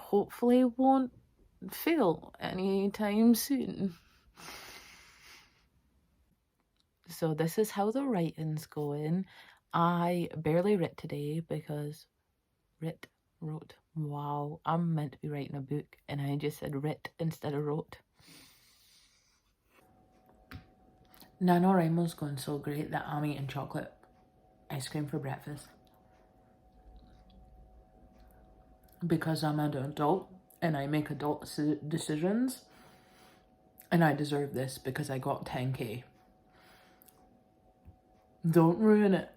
hopefully won't fail anytime soon. So this is how the writing's going. I barely writ today because wrote. Wow, I'm meant to be writing a book and I just said writ instead of wrote. NaNoWriMo's going so great that I'm eating chocolate ice cream for breakfast. Because I'm an adult and I make adult decisions, and I deserve this because I got 10k. Don't ruin it.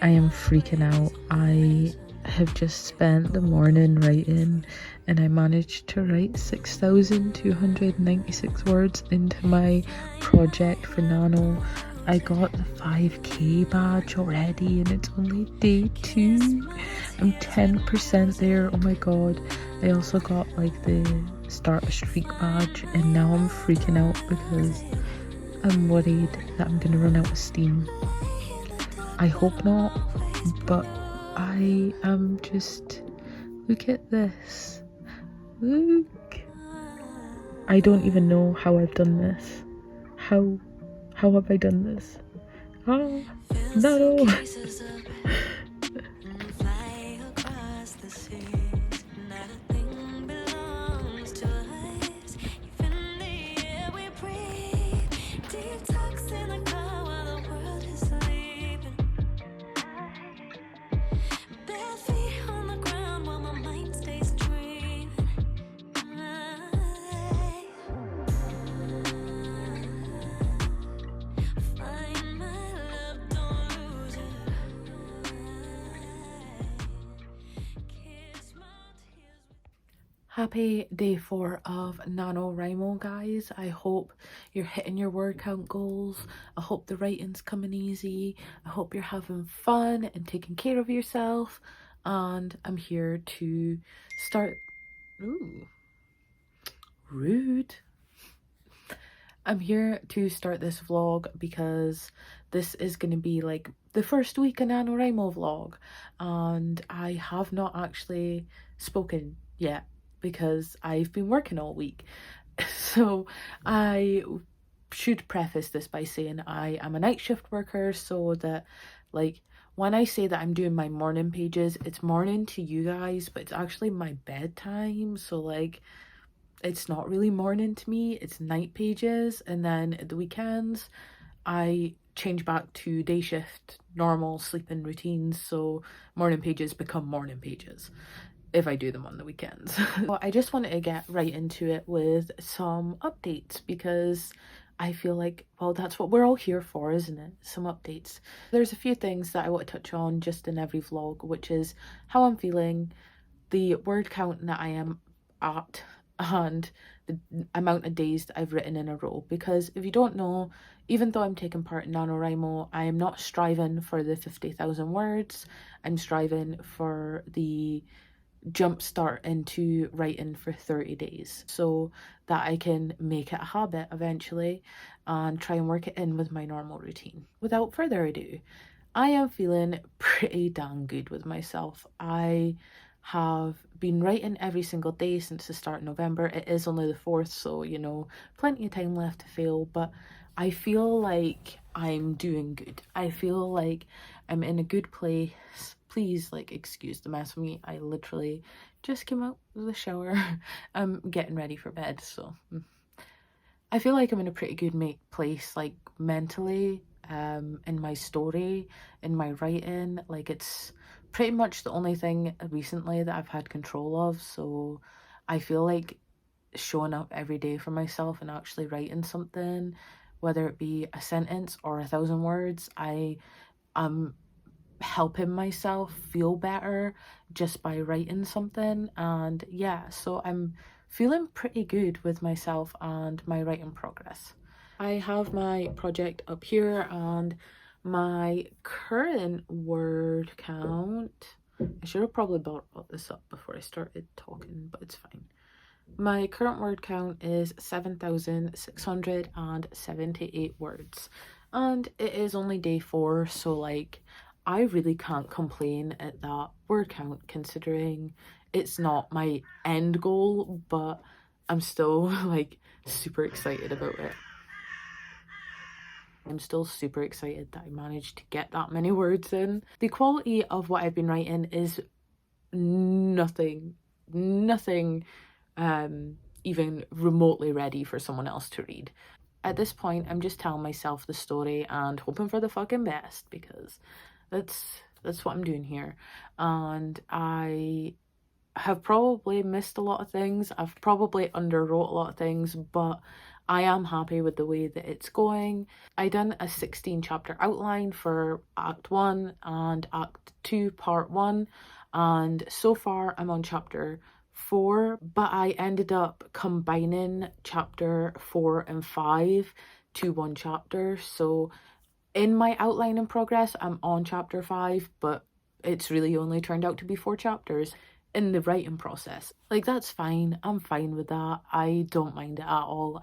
I am freaking out. I have just spent the morning writing and I managed to write 6,296 words into my project for Nano. I got the 5k badge already and it's only day 2. I'm 10% there. Oh my god. I also got like the start a streak badge and now I'm freaking out because I'm worried that I'm gonna run out of steam. I hope not, but I am just, look at this, look. I don't even know how I've done this. How have I done this? No. Happy day 4 of NaNoWrimo, guys. I hope you're hitting your word count goals. I hope the writing's coming easy. I hope you're having fun and taking care of yourself. And I'm here to start... Ooh. Rude. I'm here to start this vlog because this is going to be like the first week of NaNoWrimo vlog. And I have not actually spoken yet, because I've been working all week. So I should preface this by saying I am a night shift worker, so that like when I say that I'm doing my morning pages, it's morning to you guys, but it's actually my bedtime. So like it's not really morning to me, it's night pages. And then at the weekends I change back to day shift normal sleeping routines, so morning pages become morning pages if I do them on the weekends. Well, I just wanted to get right into it with some updates because I feel like, well, that's what we're all here for, isn't it? Some updates. There's a few things that I want to touch on just in every vlog, which is how I'm feeling, the word count that I am at, and the amount of days that I've written in a row. Because if you don't know, even though I'm taking part in NaNoWrimo, I am not striving for the 50,000 words. I'm striving for the jump start into writing for 30 days so that I can make it a habit eventually and try and work it in with my normal routine. Without further ado, I am feeling pretty damn good with myself. I have been writing every single day since the start of November. It is only the 4th, so you know, plenty of time left to fail, but I feel like I'm doing good. I feel like I'm in a good place. Please, like, excuse the mess of me. I literally just came out of the shower. I'm getting ready for bed, so I feel like I'm in a pretty good place, like, mentally, in my story, in my writing. Like, it's pretty much the only thing recently that I've had control of, so I feel like showing up every day for myself and actually writing something, whether it be a sentence or 1,000 words, I am helping myself feel better just by writing something. And yeah, so I'm feeling pretty good with myself and my writing progress. I have my project up here and my current word count. I should have probably brought this up before I started talking, but it's fine. My current word count is 7,678 words, and it is only day 4, so like I really can't complain at that word count considering it's not my end goal, but I'm still like super excited about it. I'm still super excited that I managed to get that many words in. The quality of what I've been writing is nothing even remotely ready for someone else to read. At this point, I'm just telling myself the story and hoping for the fucking best, because that's what I'm doing here. And I have probably missed a lot of things. I've probably underwrote a lot of things, but I am happy with the way that it's going. I done a 16 chapter outline for Act 1 and Act 2 Part 1, and so far I'm on chapter 4, but I ended up combining chapter 4 and 5 to one chapter. So in my outline in progress, I'm on chapter 5, but it's really only turned out to be 4 chapters in the writing process. Like, that's fine. I'm fine with that. I don't mind it at all.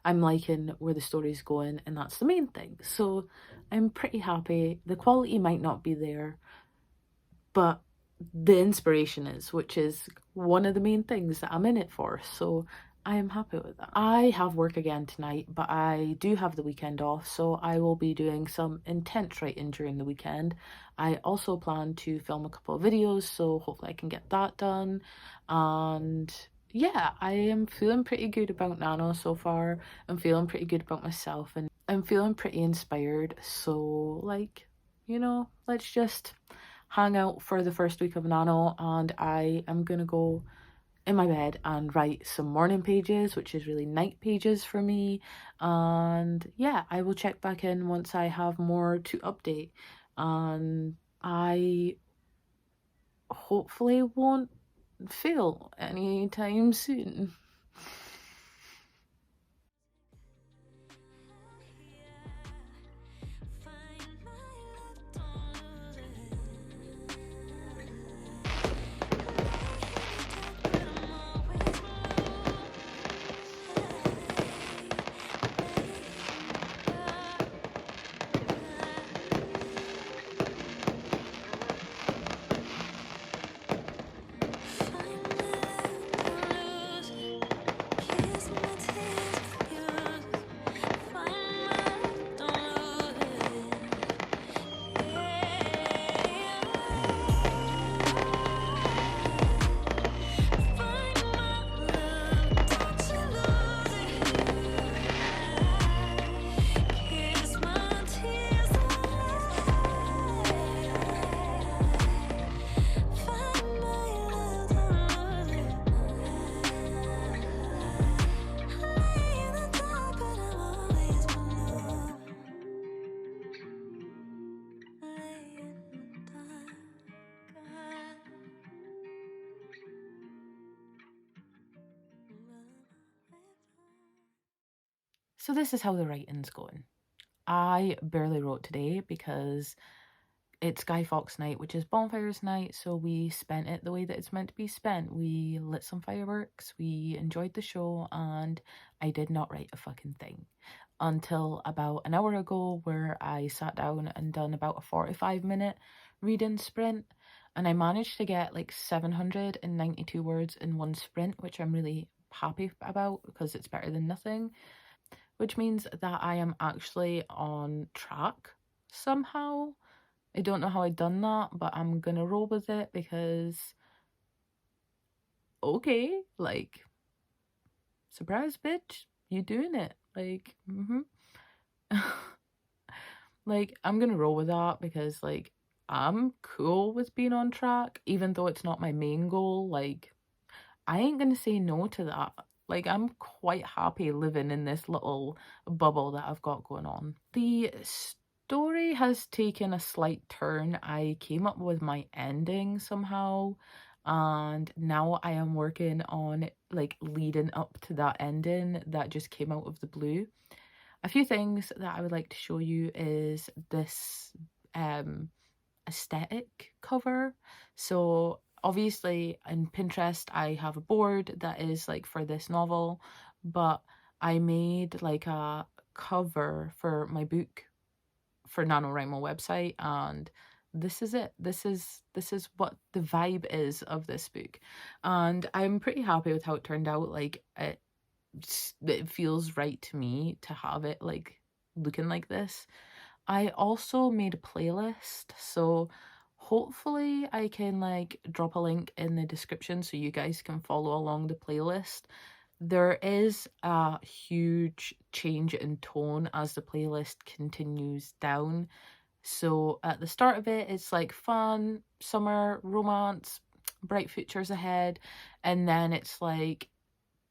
I'm liking where the story's going, and that's the main thing. So I'm pretty happy. The quality might not be there, but the inspiration is, which is one of the main things that I'm in it for. So I am happy with that. I have work again tonight, but I do have the weekend off, so I will be doing some intense writing during the weekend. I also plan to film a couple of videos, so hopefully I can get that done. And yeah, I am feeling pretty good about Nano so far. I'm feeling pretty good about myself, and I'm feeling pretty inspired. So like, let's just hang out for the first week of Nano, and I am gonna go in my bed and write some morning pages, which is really night pages for me. And yeah, I will check back in once I have more to update, and I hopefully won't fail anytime soon. So this is how the writing's going. I barely wrote today because it's Guy Fawkes night, which is bonfires night, so we spent it the way that it's meant to be spent. We lit some fireworks, we enjoyed the show, and I did not write a fucking thing until about an hour ago, where I sat down and done about a 45-minute reading sprint, and I managed to get like 792 words in one sprint, which I'm really happy about because it's better than nothing, which means that I am actually on track somehow. I don't know how I done that, but I'm gonna roll with it because, okay, like, surprise, bitch, you doing it. Like, like, I'm gonna roll with that because, like, I'm cool with being on track, even though it's not my main goal. Like, I ain't gonna say no to that. Like, I'm quite happy living in this little bubble that I've got going on. The story has taken a slight turn. I came up with my ending somehow, and now I am working on like leading up to that ending that just came out of the blue. A few things that I would like to show you is this aesthetic cover. So obviously in Pinterest I have a board that is like for this novel, but I made like a cover for my book for NaNoWriMo website, and this is it. This is what the vibe is of this book, and I'm pretty happy with how it turned out. Like it feels right to me to have it like looking like this. I also made a playlist, so hopefully I can like drop a link in the description so you guys can follow along the playlist. There is a huge change in tone as the playlist continues down. So at the start of it, it's like fun, summer, romance, bright futures ahead, and then it's like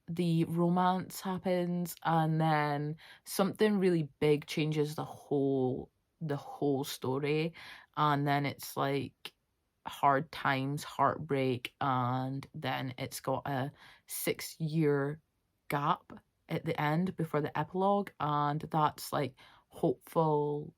the romance happens, and then something really big changes the whole story, and then it's like hard times, heartbreak, and then it's got a 6-year gap at the end before the epilogue, and that's like hopefulness.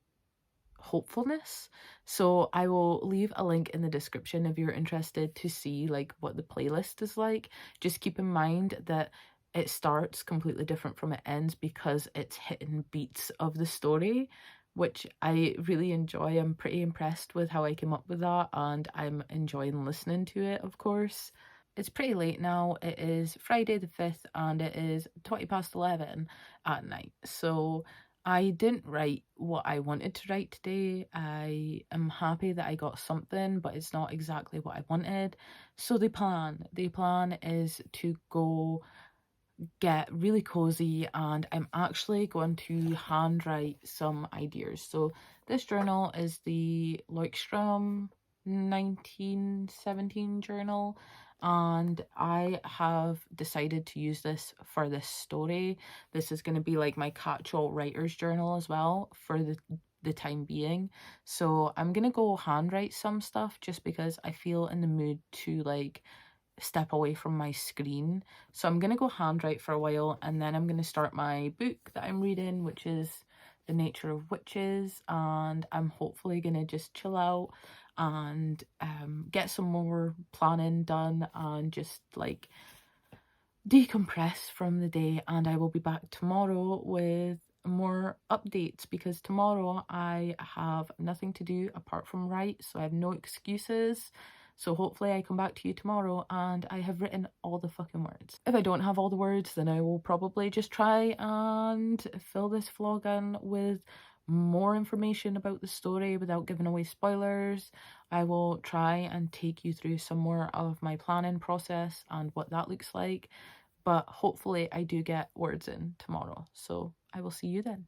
So I will leave a link in the description if you're interested to see like what the playlist is like. Just keep in mind that it starts completely different from it ends because it's hitting beats of the story, which I really enjoy. I'm pretty impressed with how I came up with that, and I'm enjoying listening to it, of course. It's pretty late now. It is Friday the 5th and it is 20 past 11 at night. So I didn't write what I wanted to write today. I am happy that I got something, but it's not exactly what I wanted. So the plan is to go get really cozy, and I'm actually going to handwrite some ideas. So this journal is the Leukstrom 1917 journal, and I have decided to use this for this story. This is going to be like my catch-all writer's journal as well for the time being. So I'm gonna go handwrite some stuff just because I feel in the mood to like step away from my screen. So I'm going to go handwrite for a while, and then I'm going to start my book that I'm reading, which is The Nature of Witches, and I'm hopefully going to just chill out and get some more planning done and just like decompress from the day. And I will be back tomorrow with more updates because tomorrow I have nothing to do apart from write, so I have no excuses. So hopefully I come back to you tomorrow and I have written all the fucking words. If I don't have all the words, then I will probably just try and fill this vlog in with more information about the story without giving away spoilers. I will try and take you through some more of my planning process and what that looks like, but hopefully I do get words in tomorrow. So I will see you then.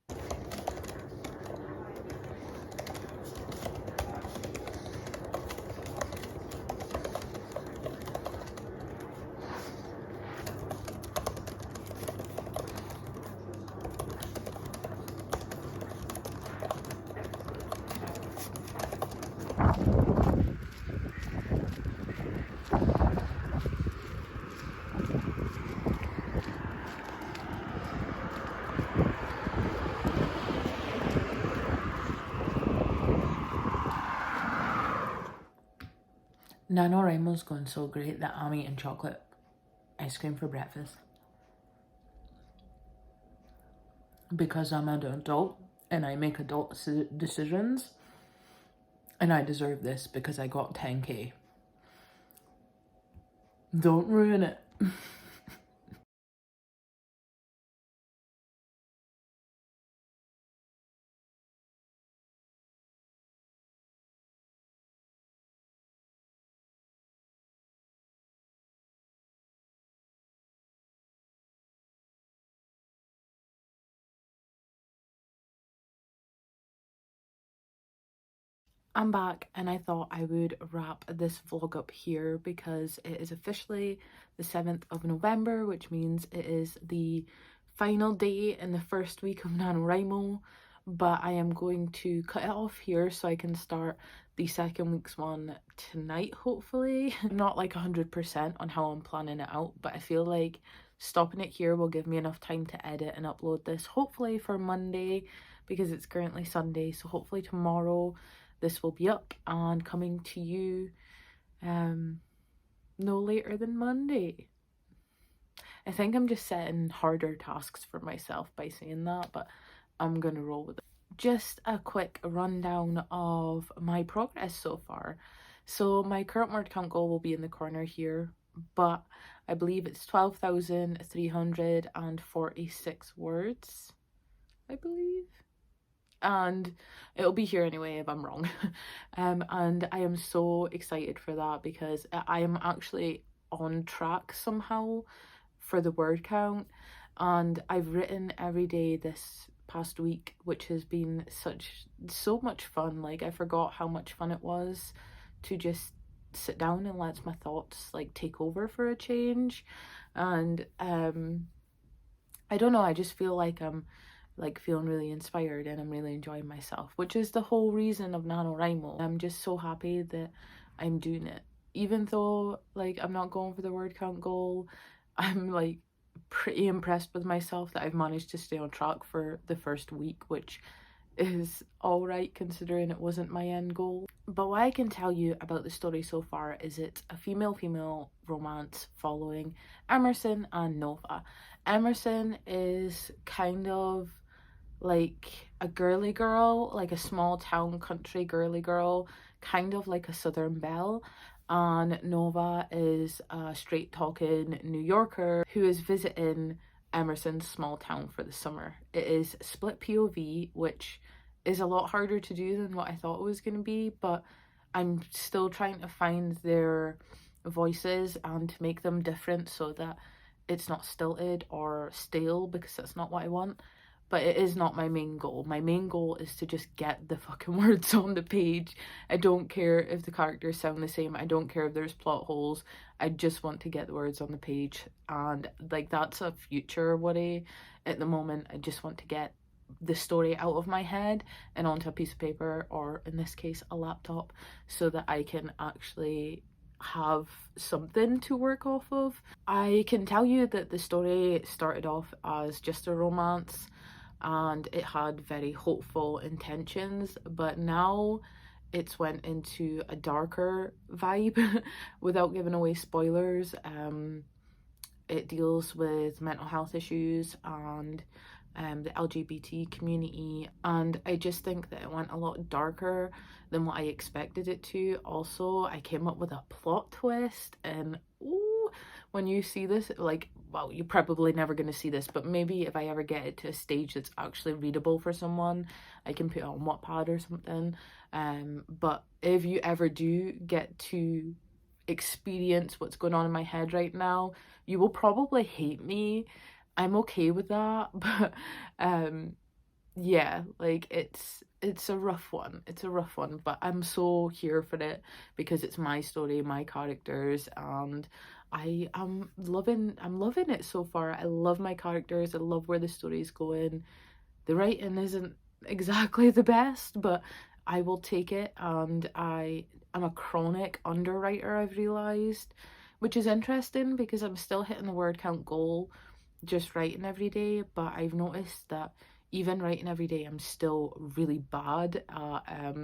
NaNoWrimo's going so great that I'm eating chocolate ice cream for breakfast because I'm an adult and I make adult decisions, and I deserve this because I got 10k. Don't ruin it. I'm back, and I thought I would wrap this vlog up here because it is officially the 7th of November, which means it is the final day in the first week of NaNoWrimo. but I am going to cut it off here so I can start the second week's one tonight, hopefully. I'm not like 100% on how I'm planning it out, but I feel like stopping it here will give me enough time to edit and upload this, hopefully for Monday, because it's currently Sunday, so hopefully tomorrow this will be up and coming to you no later than Monday. I think I'm just setting harder tasks for myself by saying that, but I'm gonna roll with it. Just a quick rundown of my progress so far. So my current word count goal will be in the corner here, but I believe it's 12,346 words, I believe. And it'll be here anyway if I'm wrong. And I am so excited for that because I am actually on track somehow for the word count, and I've written every day this past week, which has been so much fun. Like, I forgot how much fun it was to just sit down and let my thoughts like take over for a change. And I don't know, I just feel like I'm like feeling really inspired and I'm really enjoying myself, which is the whole reason of NaNoWriMo. I'm just so happy that I'm doing it. Even though like I'm not going for the word count goal, I'm like pretty impressed with myself that I've managed to stay on track for the first week, which is all right considering it wasn't my end goal. But what I can tell you about the story so far is it's a female-female romance following Emerson and Nova. Emerson is kind of like a girly girl, like a small town country girly girl, kind of like a Southern Belle. And Nova is a straight talking New Yorker who is visiting Emerson's small town for the summer. It is split POV, which is a lot harder to do than what I thought it was going to be, but I'm still trying to find their voices and to make them different so that it's not stilted or stale, because that's not what I want. But it is not my main goal. My main goal is to just get the fucking words on the page. I don't care if the characters sound the same. I don't care if there's plot holes. I just want to get the words on the page. And like, that's a future worry. At the moment, I just want to get the story out of my head and onto a piece of paper, or in this case, a laptop, so that I can actually have something to work off of. I can tell you that the story started off as just a romance and it had very hopeful intentions, but now it's went into a darker vibe. Without giving away spoilers, it deals with mental health issues and the LGBT community, and I just think that it went a lot darker than what I expected it to. Also, I came up with a plot twist, and ooh, when you see this, like, well, you're probably never going to see this, but maybe if I ever get it to a stage that's actually readable for someone, I can put it on Wattpad or something. But if you ever do get to experience what's going on in my head right now, you will probably hate me. I'm okay with that, but yeah, like it's a rough one. It's a rough one, but I'm so here for it because it's my story, my characters, and I'm loving it so far. I love my characters. I love where the story's going. The writing isn't exactly the best, but I will take it, and I'm a chronic underwriter, I've realized, which is interesting because I'm still hitting the word count goal just writing every day, but I've noticed that even writing every day, I'm still really bad at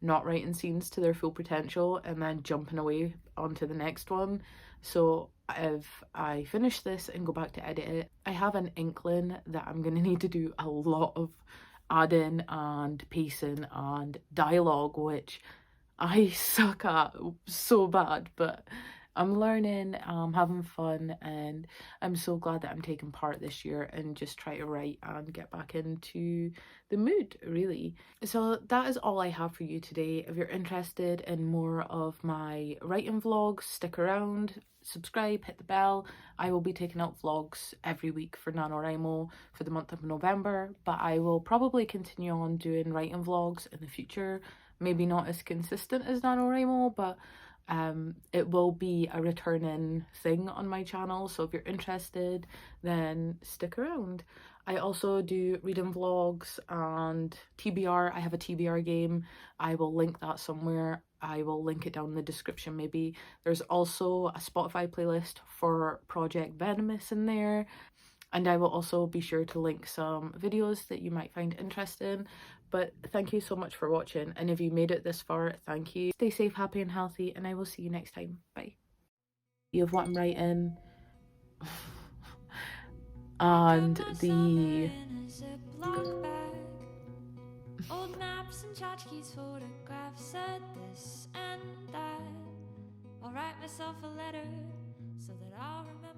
not writing scenes to their full potential and then jumping away onto the next one. So if I finish this and go back to edit it, I have an inkling that I'm gonna need to do a lot of adding and pacing and dialogue, which I suck at so bad, but I'm learning, I'm having fun, and I'm so glad that I'm taking part this year and just try to write and get back into the mood, really. So that is all I have for you today. If you're interested in more of my writing vlogs, stick around, subscribe, hit the bell. I will be taking out vlogs every week for NaNoWriMo for the month of November, but I will probably continue on doing writing vlogs in the future. Maybe not as consistent as NaNoWriMo, but it will be a returning thing on my channel, so if you're interested, then stick around. I also do reading vlogs and TBR. I have a TBR game. I will link that somewhere. I will link it down in the description maybe. There's also a Spotify playlist for Project Venomous in there. And I will also be sure to link some videos that you might find interesting. But thank you so much for watching. And if you made it this far, thank you. Stay safe, happy and healthy, and I will see you next time. Bye. Of what I'm writing. And the old maps and tchotchkes, photographs said this and that. I'll write myself a letter so that I'll remember.